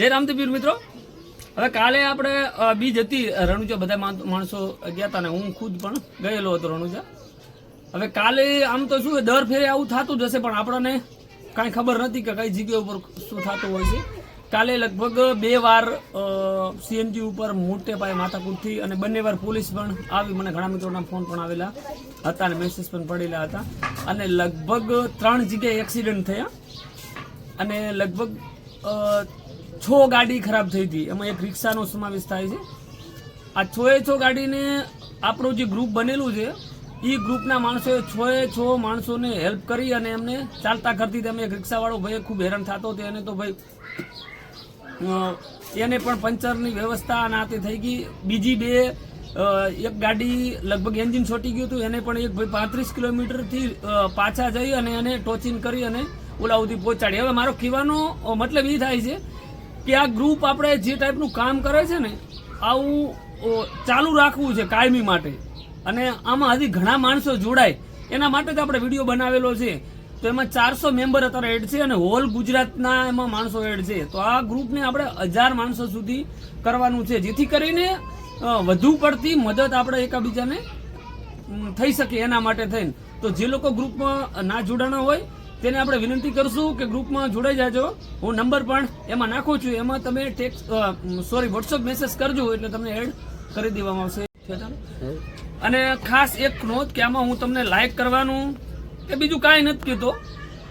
જય રામદેવીર મિત્રો, હવે કાલે આપણે બીજ હતી રણુજા, બધા માણસો ગયા હતા ને હું ખુદ પણ ગયેલો હતો રણુજા. હવે કાલે આમ તો શું દર ફેરે આવું થતું જ હશે, પણ આપણને કાંઈ ખબર નથી કે કઈ જગ્યા ઉપર શું થતું હોય છે. કાલે લગભગ 2 વાર સીએનજી ઉપર મોટે પાયે માથાકૂટ થઈ અને 2 વાર પોલીસ પણ આવી. મને ઘણા મિત્રોના ફોન પણ આવેલા હતા અને મેસેજ પણ પડેલા હતા. અને લગભગ 3 જગ્યાએ એક્સિડન્ટ થયા અને લગભગ 6 ગાડી ખરાબ થઈ હતી. એમાં એક રિક્ષાનો સમાવેશ થાય છે. આ 6 ગાડીને આપણું જે ગ્રુપ બનેલું છે એ ગ્રુપના માણસોએ 6 માણસોને હેલ્પ કરી અને એમને ચાલતા કરતી હતી. અમે એક રિક્ષાવાળો ભાઈ ખૂબ હેરાન થતો હતો, એને તો ભાઈ એને પણ પંચરની વ્યવસ્થા અને આ તે થઈ ગઈ. બીજી 2 એક ગાડી લગભગ એન્જિન છોટી ગયું હતું, એને પણ એક ભાઈ 35 કિલોમીટરથી પાછા જઈ અને એને ટોચિંગ કરી અને ઓલા સુધી પહોંચાડી. હવે મારો કહેવાનો મતલબ એ થાય છે કે આ ગ્રુપ આપણે જે ટાઈપનું કામ કરે છે ને આવું ચાલુ રાખવું છે કાયમી માટે. અને આમાં હજી ઘણા માણસો જોડાય એના માટે જ આપણે વિડીયો બનાવેલો છે. તો એમાં 400 મેમ્બર અત્યારે એડ છે અને હોલ ગુજરાતના એમાં માણસો એડ છે. તો આ ગ્રુપને આપણે 1000 માણસો સુધી કરવાનું છે, જેથી કરીને વધુ પડતી મદદ આપણે એકબીજાને થઈ શકે એના માટે થઈને. તો જે લોકો ગ્રુપમાં ના જોડાણા હોય તેને આપણે વિનંતી કરશું કે ગ્રુપમાં જોડાઈ જાજો. હું નંબર પણ એમાં નાખું છું, એમાં તમે વોટ્સઅપ મેસેજ કરજો એટલે તમને એડ કરી દેવામાં આવશે. અને ખાસ એક નોંધ કે આમાં હું તમને લાઈક કરવાનું કે બીજું કાંઈ નથી કહેતો,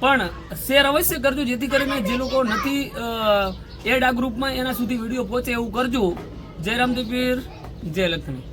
પણ શેર અવશ્ય કરજો, જેથી કરીને જે લોકો નથી એડ આ ગ્રુપમાં એના સુધી વિડીયો પહોંચે એવું કરજો. જય રામદેવીર, જય લક્ષ્મી.